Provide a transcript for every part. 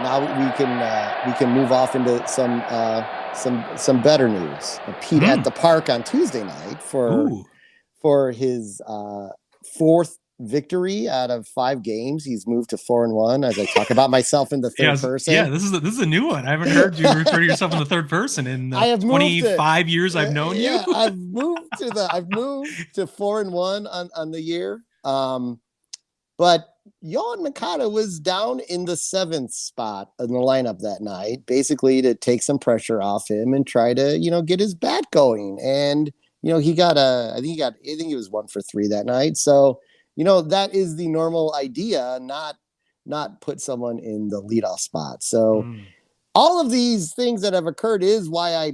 now we can move off into some better news. Pete at the park on Tuesday night for his fourth victory out of 5 games. He's moved to 4-1 as I talk about myself in the third person. Yeah, this is a new one. I haven't heard you refer to yourself in the third person in the 25 years I've known you. Yeah, I've moved to 4-1 on the year. But Yoan Moncada was down in the 7th spot in the lineup that night, basically to take some pressure off him and try to, get his bat going. And, he got I think he was 1 for 3 that night. So, that is the normal idea, not put someone in the leadoff spot. So all of these things that have occurred is why I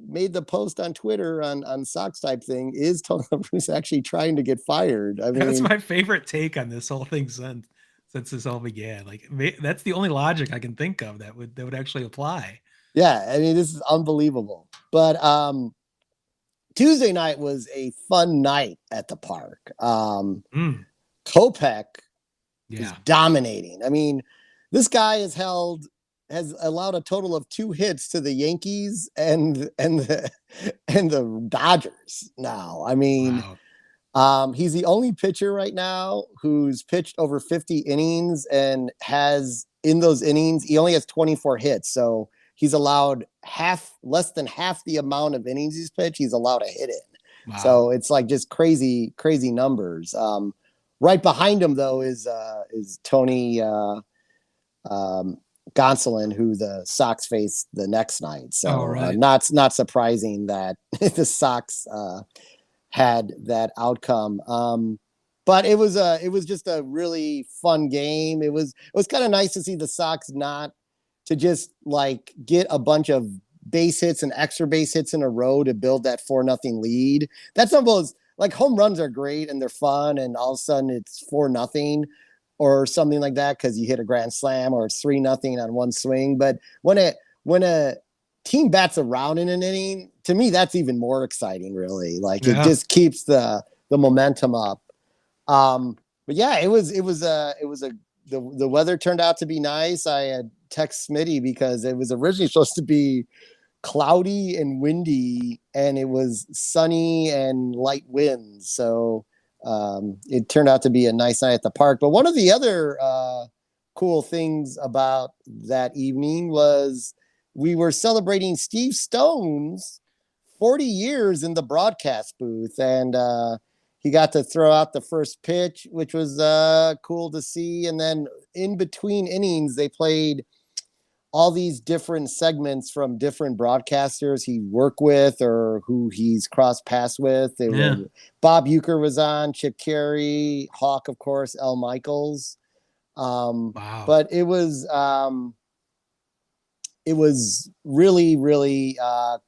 made the post on Twitter on Sox Type thing is Tony La Russa actually trying to get fired. I mean, that's my favorite take on this whole thing since this all began. Like, that's the only logic I can think of that would actually apply. Yeah, I mean, this is unbelievable. But Tuesday night was a fun night at the park. Kopech is dominating. I mean, this guy has allowed a total of 2 hits to the Yankees and the Dodgers now. I mean, he's the only pitcher right now who's pitched over 50 innings and has, in those innings, he only has 24 hits. So he's allowed less than half the amount of innings he's pitched, he's allowed a hit in. Wow. So it's like just crazy numbers. Right behind him though is Tony Gonsolin, who the Sox face the next night. So not surprising that the Sox had that outcome. But it was just a really fun game. It was kind of nice to see the Sox not to just like get a bunch of base hits and extra base hits in a row to build that 4-0 lead. That's almost like home runs are great and they're fun, and all of a sudden it's 4-0 or something like that because you hit a grand slam, or it's 3-0 on one swing. But when a team bats around in an inning, to me that's even more exciting, really. Like it just keeps the momentum up. But yeah, the weather turned out to be nice. I had text Smitty because it was originally supposed to be cloudy and windy, and it was sunny and light winds. So it turned out to be a nice night at the park. But one of the other cool things about that evening was we were celebrating Steve Stone's 40 years in the broadcast booth, and he got to throw out the first pitch, which was cool to see. And then in between innings, they played all these different segments from different broadcasters he worked with or who he's crossed paths with. Bob Uecker was on, Chip Carey, Hawk, of course, Al Michaels. Wow. But it was really, really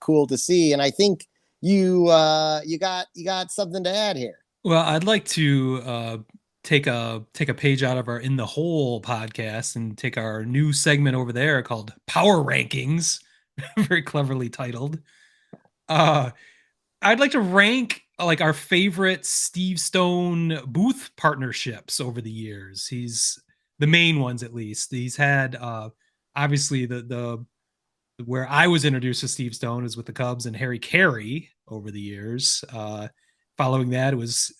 cool to see. And I think you got something to add here. Well, I'd like to take a page out of our In the Hole podcast and take our new segment over there called Power Rankings, very cleverly titled. I'd like to rank like our favorite Steve Stone booth partnerships over the years. He's the main ones, at least. He's had obviously the where I was introduced to Steve Stone is with the Cubs and Harry Carey over the years. Following that, it was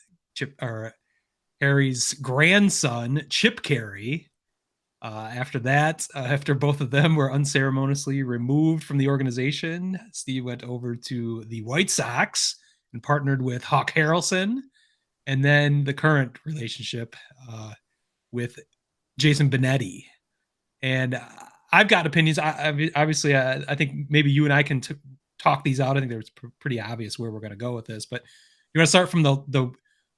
Harry's grandson, Chip Carey. After that, after both of them were unceremoniously removed from the organization, Steve went over to the White Sox and partnered with Hawk Harrelson. And then the current relationship with Jason Benetti. And I've got opinions. Obviously, I think maybe you and I can talk these out. I think it's pretty obvious where we're going to go with this. But you want to start from the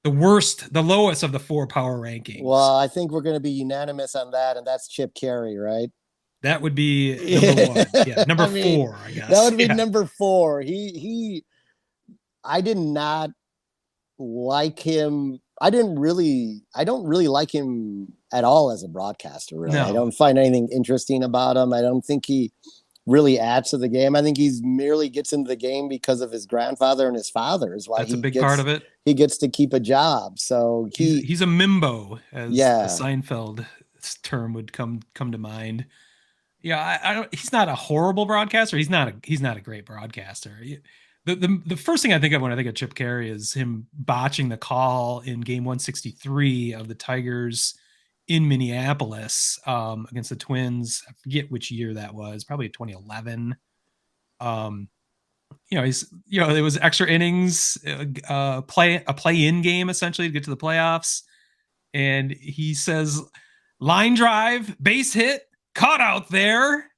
worst, the lowest of the 4 power rankings. Well, I think we're going to be unanimous on that, and that's Chip Carey, right? That would be number 1. Yeah, number 4, I guess. That would be number 4. I did not like him. I don't really like him at all as a broadcaster, really. No. I don't find anything interesting about him. I don't think he really adds to the game. I think he's merely gets into the game because of his grandfather and his father is why that's a big part of it. He gets to keep a job. So he's a mimbo, as the Seinfeld term would come to mind. Yeah, I don't. He's not a horrible broadcaster. He's not a great broadcaster. The first thing I think of when I think of Chip Carey is him botching the call in Game 163 of the Tigers in Minneapolis against the Twins. I forget which year that was. Probably 2011. Um, it was extra innings, play-in game essentially to get to the playoffs, and he says, "Line drive, base hit, caught out there."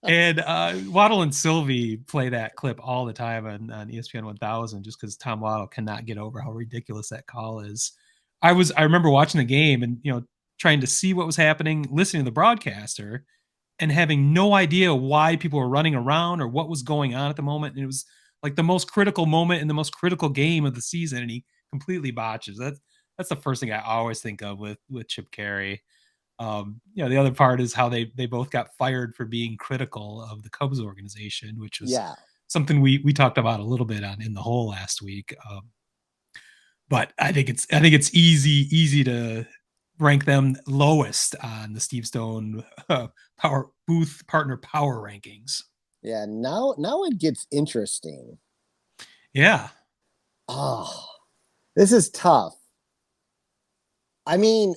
And Waddle and Sylvie play that clip all the time on ESPN 1000 just because Tom Waddle cannot get over how ridiculous that call is. I remember watching the game and trying to see what was happening, listening to the broadcaster, and having no idea why people were running around or what was going on at the moment. And it was like the most critical moment in the most critical game of the season, and he completely botches. That's the first thing I always think of with Chip Carey. The other part is how they both got fired for being critical of the Cubs organization, which was something we talked about a little bit on In the Hole last week. But I think it's easy to rank them lowest on the Steve Stone power booth partner power rankings. Yeah, now it gets interesting. Yeah. Oh, this is tough. I mean,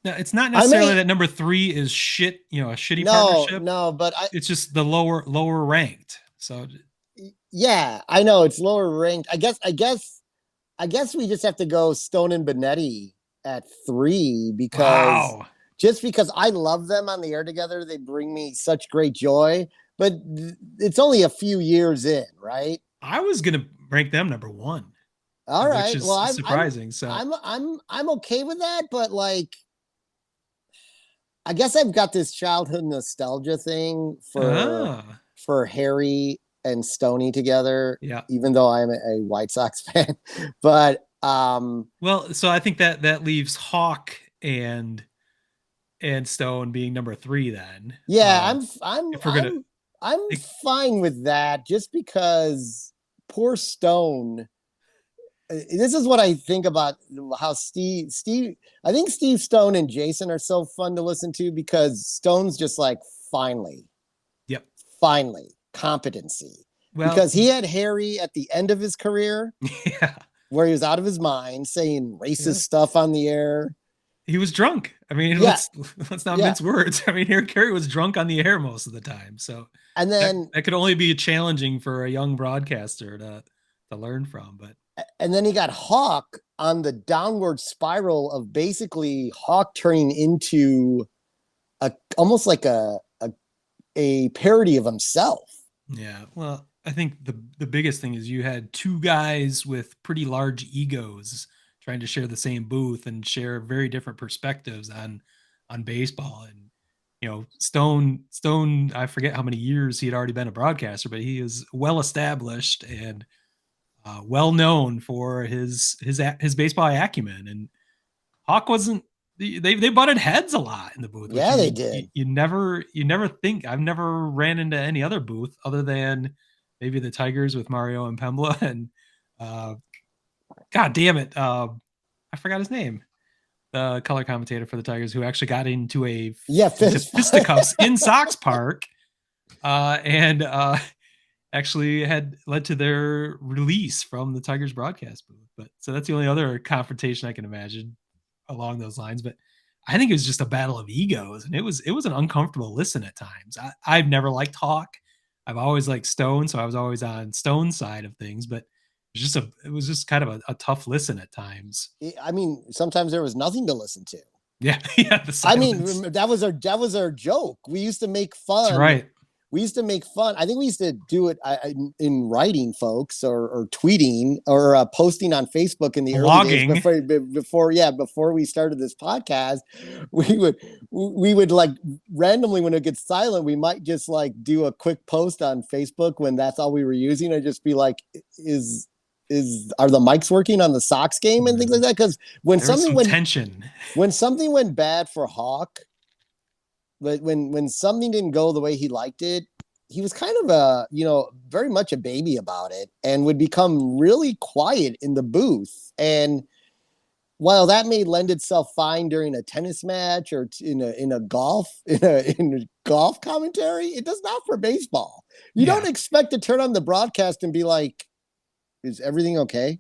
no, it's not necessarily that number 3 is shit, a shitty partnership. No, but it's just the lower ranked. So yeah, I know it's lower ranked. I guess we just have to go Stone and Benetti at 3 because just because I love them on the air together, they bring me such great joy. But it's only a few years in, right? I was gonna rank them number 1. All right, well, I'm surprising. I'm okay with that, but like, I guess I've got this childhood nostalgia thing for Harry and Stoney together. Yeah. Even though I'm a White Sox fan, but well, so I think that leaves Hawk and Stone being number 3 then. Yeah, I'm fine with that just because poor Stone. This is what I think about how Steve. I think Steve Stone and Jason are so fun to listen to because Stone's just like finally competency. Well, because he had Harry at the end of his career, where he was out of his mind saying racist stuff on the air. He was drunk. I mean, let's not mince words. I mean, Harry Carey was drunk on the air most of the time, so and then that could only be challenging for a young broadcaster to learn from. But and then he got Hawk on the downward spiral of basically Hawk turning into almost like a parody of himself. Yeah, well, I think the biggest thing is you had 2 guys with pretty large egos trying to share the same booth and share very different perspectives on baseball. And Stone, I forget how many years he had already been a broadcaster, but he is well established and well known for his baseball acumen. And Hawk wasn't. They butted heads a lot in the booth. Yeah, they did. You never think. I've never ran into any other booth other than maybe the Tigers with Mario and Pembla and God damn it, I forgot his name. The color commentator for the Tigers who actually got into fisticuffs in Sox Park and actually had led to their release from the Tigers broadcast booth. But so that's the only other confrontation I can imagine along those lines. But I think it was just a battle of egos, and it was an uncomfortable listen at times. I've never liked Hawk. I've always liked Stone, so I was always on Stone's side of things. But it was just kind of a tough listen at times. I mean, sometimes there was nothing to listen to. Yeah. I mean, that was our joke. We used to make fun. That's right. We used to make fun. I think we used to do it in writing, folks, or tweeting, or posting on Facebook in the early days before we started this podcast. We would like randomly, when it gets silent, we might just like do a quick post on Facebook when that's all we were using. I'd just be like, are the mics working on the Sox game and things like that? Because when something went bad for Hawk, but when something didn't go the way he liked it, he was kind of very much a baby about it and would become really quiet in the booth. And while that may lend itself fine during a tennis match or in a golf commentary, it does not for baseball. You don't expect to turn on the broadcast and be like, "Is everything okay?"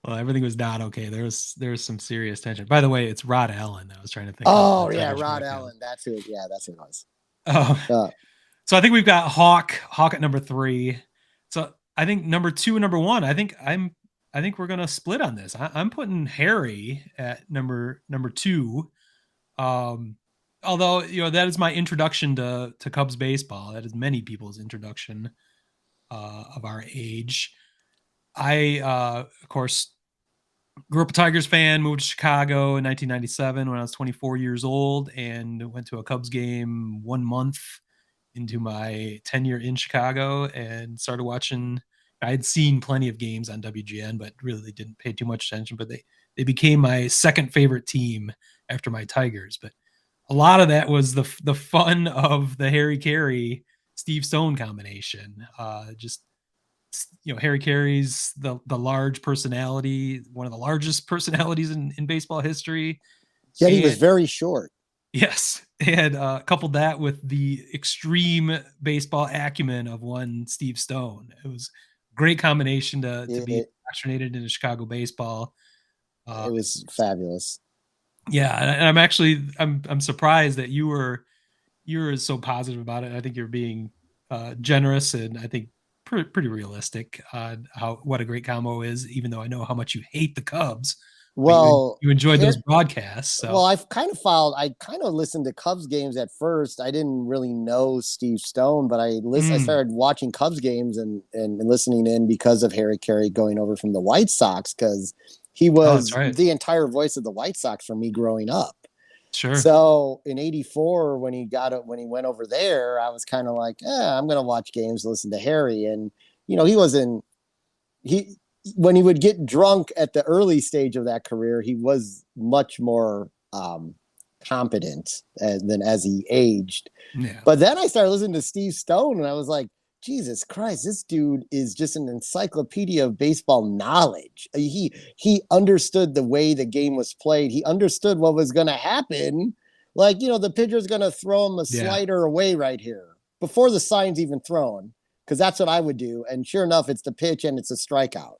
Well, everything was not okay. There was some serious tension. By the way, it's Rod Allen. I was trying to think. Oh yeah, Rod Allen. That's who. Yeah, that's who it was. So I think we've got Hawk at number 3. So I think number 2 and number 1. I think we're gonna split on this. I'm putting Harry at number 2. Although that is my introduction to Cubs baseball. That is many people's introduction of our age. I of course grew up a Tigers fan, moved to Chicago in 1997 when I was 24 years old, and went to a Cubs game 1 month into my tenure in Chicago and started watching. I had seen plenty of games on WGN, but really didn't pay too much attention. But they became my second favorite team after my Tigers. But a lot of that was the fun of the Harry Caray Steve Stone combination. Harry Caray's the large personality, one of the largest personalities in baseball history. Yeah, he was very short. Yes, and coupled that with the extreme baseball acumen of one Steve Stone. It was a great combination to be indoctrinated into Chicago baseball. It was fabulous. Yeah, and I'm surprised that you're so positive about it. I think you're being generous, and I think pretty realistic on what a great combo is. Even though I know how much you hate the Cubs. Well, you enjoyed those broadcasts. So. Well, I kind of listened to Cubs games at first. I didn't really know Steve Stone, but I started watching Cubs games and listening in because of Harry Caray going over from the White Sox, because he was the entire voice of the White Sox for me growing up. Sure. So in '84, when he went over there, I was kind of like, I'm going to watch games, listen to Harry. And, when he would get drunk at the early stage of that career, he was much more competent than as he aged. Yeah. But then I started listening to Steve Stone, and I was like, Jesus Christ, this dude is just an encyclopedia of baseball knowledge. He understood the way the game was played. He understood what was going to happen. Like, the pitcher's going to throw him a slider away right here before the sign's even thrown, because that's what I would do. And sure enough, it's the pitch and it's a strikeout.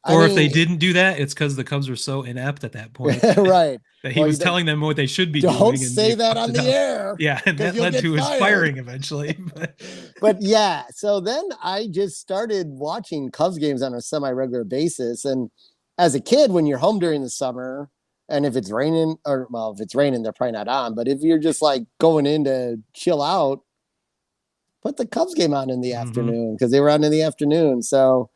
Or if they didn't do that, it's because the Cubs were so inept at that point. Right. That he was telling them what they should be doing. Don't say that on the air. Yeah, and that led to his firing eventually. But yeah, so then I just started watching Cubs games on a semi-regular basis. And as a kid, when you're home during the summer, and if it's raining, if it's raining, they're probably not on. But if you're just like going in to chill out, put the Cubs game on in the afternoon, because they were on in the afternoon. So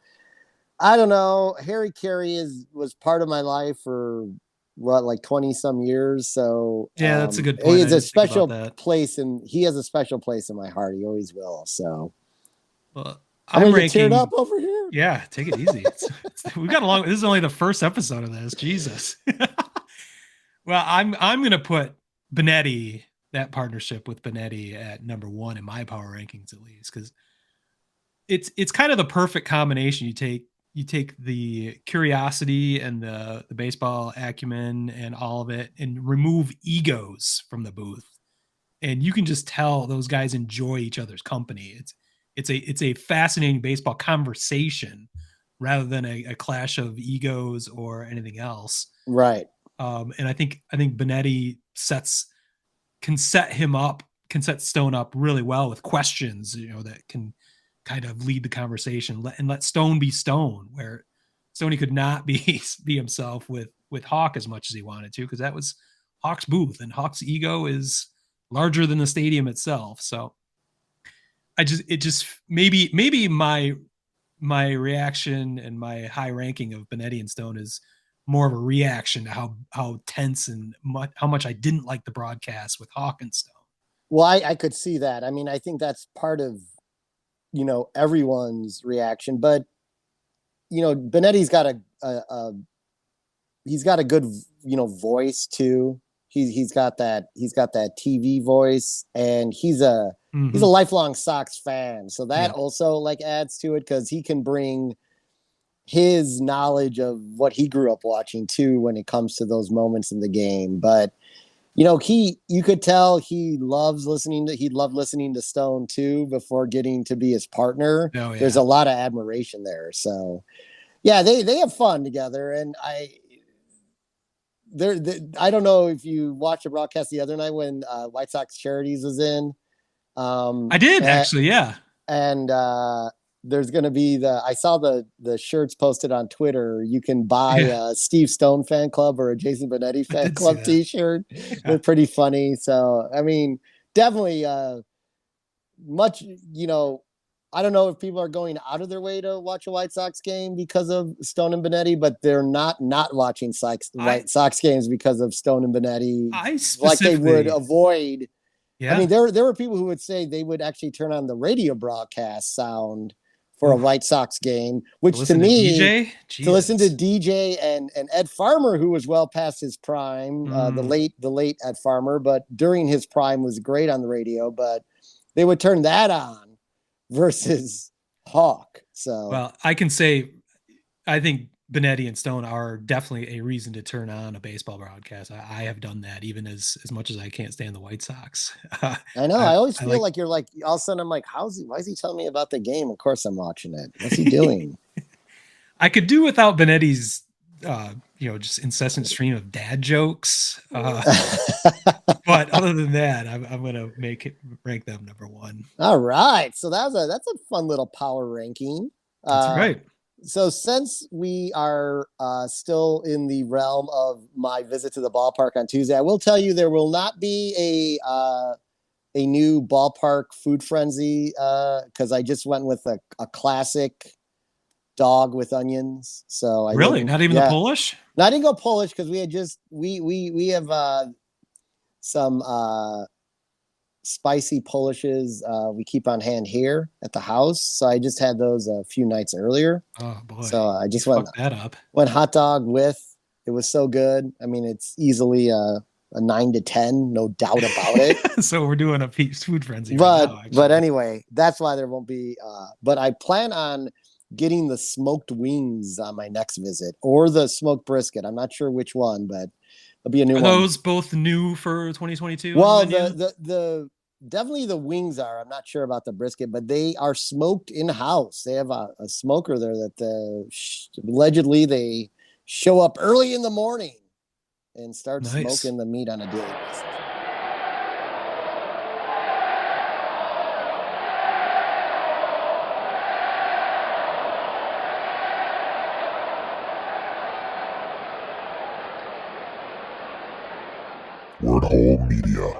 I don't know. Harry Caray was part of my life for like 20 some years. So yeah, that's a good point. He has a special place, and he has a special place in my heart. He always will. So I'm ranking teared up over here. Yeah, take it easy. We've got a long. This is only the first episode of this. Jesus. Well, I'm going to put Benetti, that partnership with Benetti, at number 1 in my power rankings, at least, because it's kind of the perfect combination. You take the curiosity and the baseball acumen and all of it, and remove egos from the booth, and you can just tell those guys enjoy each other's company. It's a fascinating baseball conversation rather than a clash of egos or anything else. Right. And I think Benetti can set Stone up really well with questions, that can kind of lead the conversation and let Stone be Stone, where Stoney could not be himself with Hawk as much as he wanted to, because that was Hawk's booth, and Hawk's ego is larger than the stadium itself. So maybe my reaction and my high ranking of Benetti and Stone is more of a reaction to how tense and how much I didn't like the broadcast with Hawk and Stone. Well, I could see that. I mean, I think that's part of everyone's reaction, but Benetti's got he's got a good voice too. He's got that TV voice, and he's a lifelong Sox fan, so that also like adds to it, because he can bring his knowledge of what he grew up watching too when it comes to those moments in the game. But you could tell he loved listening to Stone too before getting to be his partner. Oh, yeah. There's a lot of admiration there. So yeah, they have fun together. And I don't know if you watched the broadcast the other night when White Sox Charities was in. I did actually, yeah. And there's going to be I saw the shirts posted on Twitter. You can buy a Steve Stone fan club or a Jason Benetti fan club t-shirt. Yeah. They're pretty funny. So, I mean, definitely much, I don't know if people are going out of their way to watch a White Sox game because of Stone and Benetti, but they're not watching White Sox games because of Stone and Benetti. Like they would avoid. Yeah. I mean, there were people who would say they would actually turn on the radio broadcast sound for a White Sox game, which to me, to listen to DJ and Ed Farmer, who was well past his prime, the late Ed Farmer, but during his prime was great on the radio, but they would turn that on versus Hawk. So, well, I can say, I think Benetti and Stone are definitely a reason to turn on a baseball broadcast. I have done that even as much as I can't stand the White Sox. I know. I always feel like you're like, all of a sudden I'm like, why is he telling me about the game? Of course I'm watching it. What's he doing? I could do without Benetti's, just incessant stream of dad jokes. But other than that, I'm going to rank them number one. All right. So that's a fun little power ranking. That's right. So since we are still in the realm of my visit to the ballpark on Tuesday, I will tell you there will not be a new ballpark food frenzy because I just went with a classic dog with onions. So I really not even the Polish. No, I didn't go Polish because we had we have some spicy Polishes we keep on hand here at the house. So I just had those a few nights earlier. Oh boy. So I just went hot dog with. It was so good. I mean, it's easily a 9 to 10, no doubt about it. So we're doing a food frenzy. But anyway, that's why there won't be but I plan on getting the smoked wings on my next visit or the smoked brisket. I'm not sure which one, but it'll be a new one. Are those both new for 2022? Well, the definitely the wings are. I'm not sure about the brisket, but they are smoked in-house. They have a smoker there that allegedly they show up early in the morning and start smoking the meat on a daily basis. Word Hole Media.